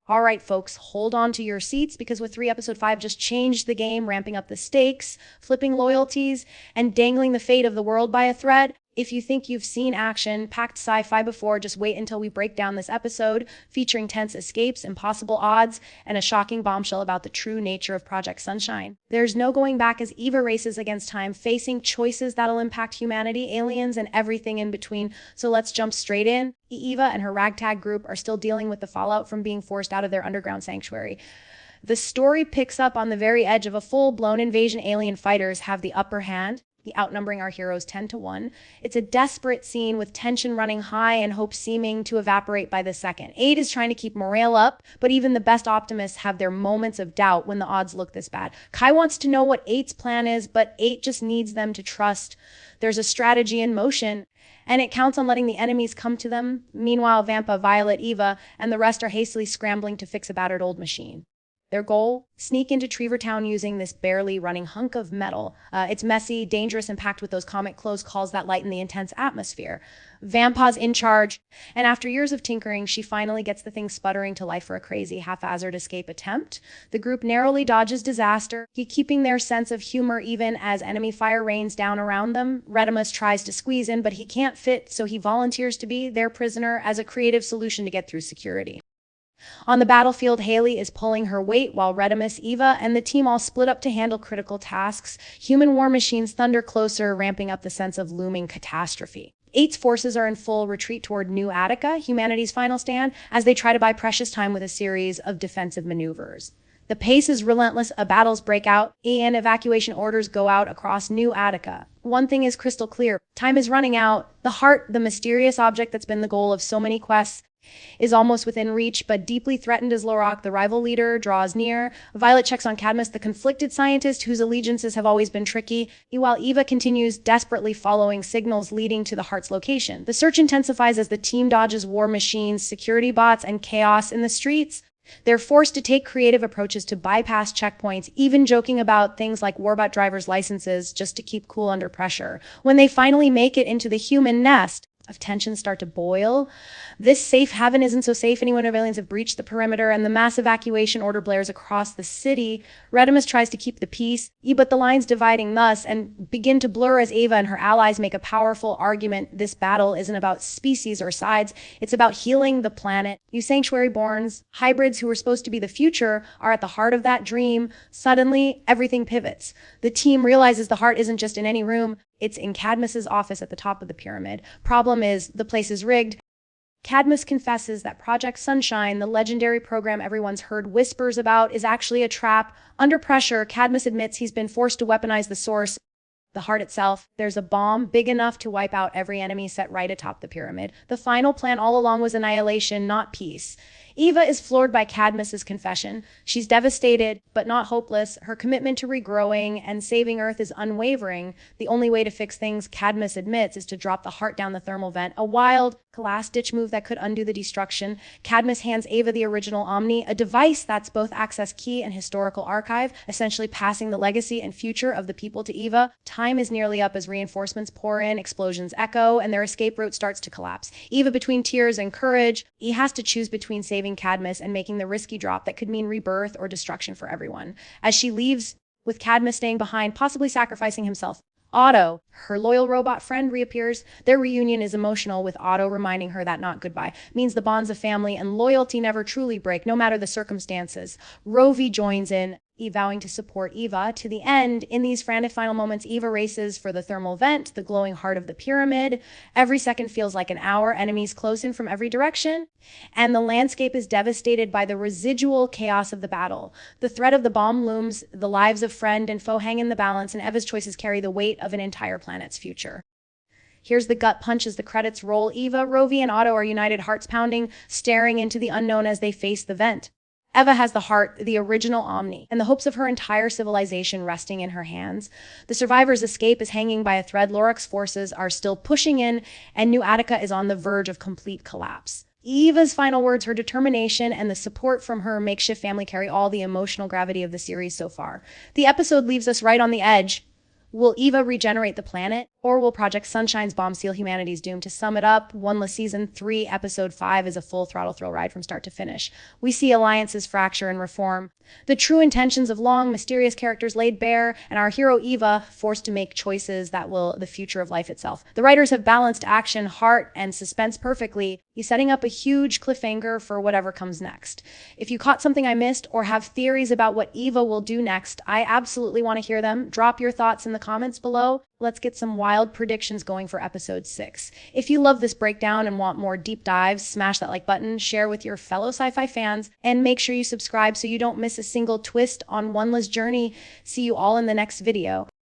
All right, folks, hold on to your seats because with 3, episode 5 just changed the game, ramping up the stakes, flipping loyalties, and dangling the fate of the world by a thread. If you think you've seen action-packed sci-fi before, just wait until we break down this episode featuring tense escapes, impossible odds, and a shocking bombshell about the true nature of Project Sunshine. There's no going back as Eva races against time, facing choices that'll impact humanity, aliens, and everything in between. So let's jump straight in. Eva and her ragtag group are still dealing with the fallout from being forced out of their underground sanctuary. The story picks up on the very edge of a full-blown invasion. Alien fighters have the upper hand, outnumbering our heroes 10-1. It's a desperate scene with tension running high and hope seeming to evaporate by the second. 8 is trying to keep morale up, but even the best optimists have their moments of doubt when the odds look this bad. Kai wants to know what 8's plan is, but 8 just needs them to trust there's a strategy in motion, and it counts on letting the enemies come to them. Meanwhile, Vampa, Violet, Eva, and the rest are hastily scrambling to fix a battered old machine. Their goal? Sneak into Trevor Town using this barely running hunk of metal. It's messy, dangerous, and packed with those comic close calls that lighten the intense atmosphere. Vampa's in charge, and after years of tinkering, she finally gets the thing sputtering to life for a crazy, haphazard escape attempt. The group narrowly dodges disaster, keeping their sense of humor even as enemy fire rains down around them. Redimus tries to squeeze in, but he can't fit, so he volunteers to be their prisoner as a creative solution to get through security. On the battlefield, Haley is pulling her weight while Redimus, Eva, and the team all split up to handle critical tasks. Human war machines thunder closer, ramping up the sense of looming catastrophe. 8's forces are in full retreat toward New Attica, humanity's final stand, as they try to buy precious time with a series of defensive maneuvers. The pace is relentless, battles break out, and evacuation orders go out across New Attica. One thing is crystal clear, time is running out. The heart, the mysterious object that's been the goal of so many quests, is almost within reach, but deeply threatened as Lorok, the rival leader, draws near. Violet checks on Cadmus, the conflicted scientist whose allegiances have always been tricky, while Eva continues desperately following signals leading to the heart's location. The search intensifies as the team dodges war machines, security bots, and chaos in the streets. They're forced to take creative approaches to bypass checkpoints, even joking about things like warbot drivers' licenses just to keep cool under pressure. When they finally make it into the human nest, of tensions start to boil. This safe haven isn't so safe anymore. Aliens have breached the perimeter and the mass evacuation order blares across the city. Redimus tries to keep the peace, but the lines dividing thus and begin to blur as Eva and her allies make a powerful argument. This battle isn't about species or sides. It's about healing the planet. You sanctuary-borns, hybrids who were supposed to be the future, are at the heart of that dream. Suddenly, everything pivots. The team realizes the heart isn't just in any room. It's in Cadmus's office at the top of the pyramid. Problem is, the place is rigged. Cadmus confesses that Project Sunshine, the legendary program everyone's heard whispers about, is actually a trap. Under pressure, Cadmus admits he's been forced to weaponize the source, the heart itself. There's a bomb big enough to wipe out every enemy set right atop the pyramid. The final plan all along was annihilation, not peace. Eva is floored by Cadmus's confession. She's devastated, but not hopeless. Her commitment to regrowing and saving Earth is unwavering. The only way to fix things, Cadmus admits, is to drop the heart down the thermal vent. A wild, last-ditch move that could undo the destruction. Cadmus hands Eva the original Omni, a device that's both access key and historical archive, essentially passing the legacy and future of the people to Eva. Time is nearly up as reinforcements pour in, explosions echo, and their escape route starts to collapse. Eva, between tears and courage, he has to choose between saving Cadmus and making the risky drop that could mean rebirth or destruction for everyone. As she leaves, with Cadmus staying behind, possibly sacrificing himself, Otto, her loyal robot friend, reappears. Their reunion is emotional, with Otto reminding her that not goodbye means the bonds of family and loyalty never truly break, no matter the circumstances. Rovi joins in, vowing to support Eva to the end. In these frantic final moments, Eva races for the thermal vent, the glowing heart of the pyramid. Every second feels like an hour, enemies close in from every direction, and the landscape is devastated by the residual chaos of the battle. The threat of the bomb looms, the lives of friend and foe hang in the balance, and Eva's choices carry the weight of an entire planet's future. Here's the gut punch as the credits roll. Eva, Rovi, and Otto are united, hearts pounding, staring into the unknown as they face the vent. Eva has the heart, the original Omni, and the hopes of her entire civilization resting in her hands. The survivors' escape is hanging by a thread. Lorok's forces are still pushing in, and New Attica is on the verge of complete collapse. Eva's final words, her determination, and the support from her makeshift family carry all the emotional gravity of the series so far. The episode leaves us right on the edge. Will Eva regenerate the planet, Or will Project Sunshine's bomb seal humanity's doom? To sum it up, WondLa Season 3, Episode 5 is a full-throttle thrill ride from start to finish. We see alliances fracture and reform, the true intentions of long, mysterious characters laid bare, and our hero Eva forced to make choices that will the future of life itself. The writers have balanced action, heart, and suspense perfectly. He's setting up a huge cliffhanger for whatever comes next. If you caught something I missed or have theories about what Eva will do next, I absolutely want to hear them. Drop your thoughts in the comments below. Let's get some wild predictions going for episode 6. If you love this breakdown and want more deep dives, smash that like button, share with your fellow sci-fi fans, and make sure you subscribe so you don't miss a single twist on WondLa's journey. See you all in the next video.